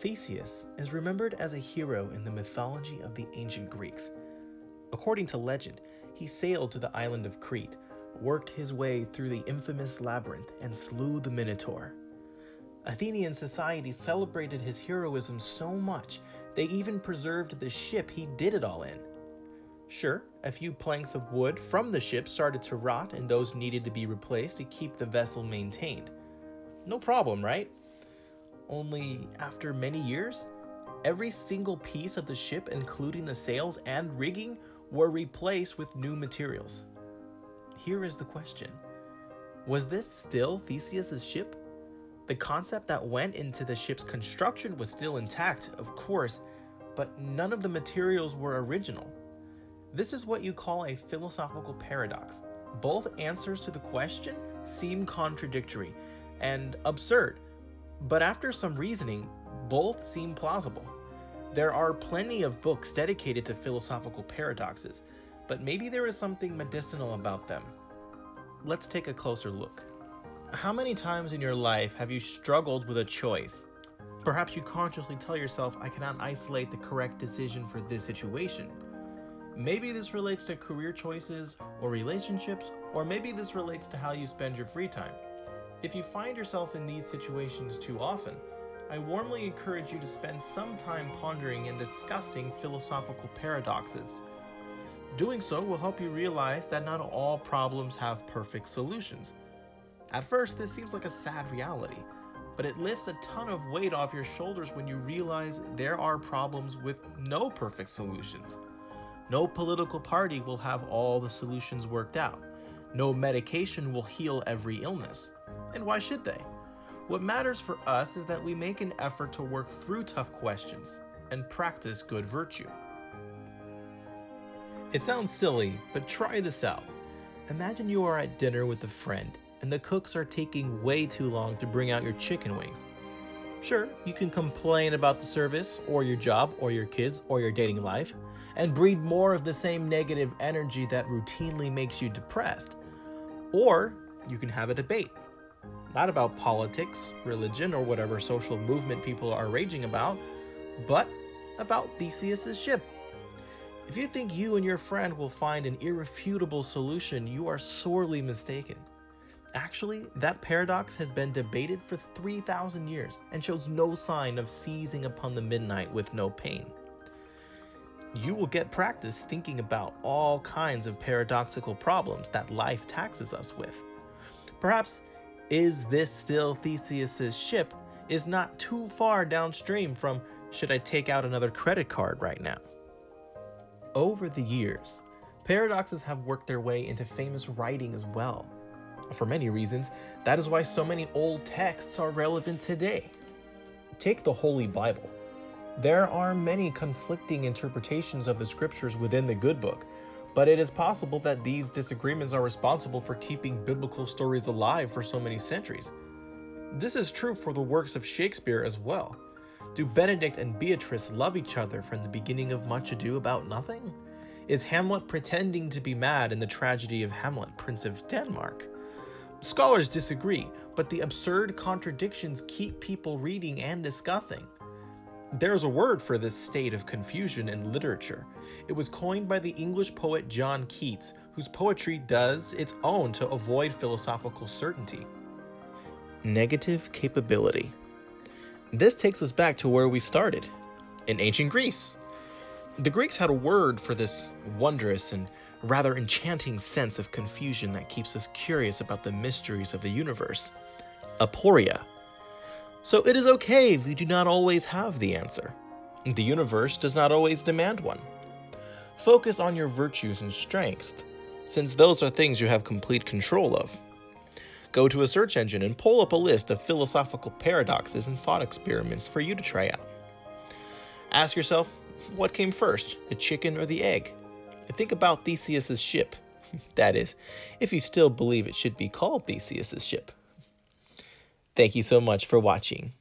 Theseus is remembered as a hero in the mythology of the ancient Greeks. According to legend, he sailed to the island of Crete, worked his way through the infamous labyrinth, and slew the Minotaur. Athenian society celebrated his heroism so much, they even preserved the ship he did it all in. Sure, a few planks of wood from the ship started to rot and those needed to be replaced to keep the vessel maintained. No problem, right? Only after many years, every single piece of the ship, including the sails and rigging, were replaced with new materials. Here is the question. Was this still Theseus's ship? The concept that went into the ship's construction was still intact, of course, but none of the materials were original. This is what you call a philosophical paradox. Both answers to the question seem contradictory and absurd, but after some reasoning, both seem plausible. There are plenty of books dedicated to philosophical paradoxes, but maybe there is something medicinal about them. Let's take a closer look. How many times in your life have you struggled with a choice? Perhaps you consciously tell yourself, I cannot isolate the correct decision for this situation. Maybe this relates to career choices or relationships, or maybe this relates to how you spend your free time. If you find yourself in these situations too often, I warmly encourage you to spend some time pondering and discussing philosophical paradoxes. Doing so will help you realize that not all problems have perfect solutions. At first, this seems like a sad reality, but it lifts a ton of weight off your shoulders when you realize there are problems with no perfect solutions. No political party will have all the solutions worked out. No medication will heal every illness. And why should they? What matters for us is that we make an effort to work through tough questions and practice good virtue. It sounds silly, but try this out. Imagine you are at dinner with a friend and the cooks are taking way too long to bring out your chicken wings. Sure, you can complain about the service, or your job, or your kids, or your dating life, and breed more of the same negative energy that routinely makes you depressed. Or you can have a debate. Not about politics, religion, or whatever social movement people are raging about, but about Theseus's ship. If you think you and your friend will find an irrefutable solution, you are sorely mistaken. Actually, that paradox has been debated for 3,000 years and shows no sign of seizing upon the midnight with no pain. You will get practice thinking about all kinds of paradoxical problems that life taxes us with. Perhaps, is this still Theseus's ship is not too far downstream from, should I take out another credit card right now? Over the years, paradoxes have worked their way into famous writing as well. For many reasons, that is why so many old texts are relevant today. Take the Holy Bible. There are many conflicting interpretations of the scriptures within the good book, but it is possible that these disagreements are responsible for keeping biblical stories alive for so many centuries. This is true for the works of Shakespeare as well. Do Benedict and Beatrice love each other from the beginning of Much Ado About Nothing? Is Hamlet pretending to be mad in the tragedy of Hamlet, Prince of Denmark? Scholars disagree, but the absurd contradictions keep people reading and discussing. There's a word for this state of confusion in literature. It was coined by the English poet John Keats, whose poetry does its own to avoid philosophical certainty. Negative capability. This takes us back to where we started, in ancient Greece. The Greeks had a word for this wondrous and rather enchanting sense of confusion that keeps us curious about the mysteries of the universe. Aporia. So it is okay if we do not always have the answer. The universe does not always demand one. Focus on your virtues and strengths, since those are things you have complete control of. Go to a search engine and pull up a list of philosophical paradoxes and thought experiments for you to try out. Ask yourself, what came first, the chicken or the egg? Think about Theseus's ship. That is, if you still believe it should be called Theseus's ship. Thank you so much for watching.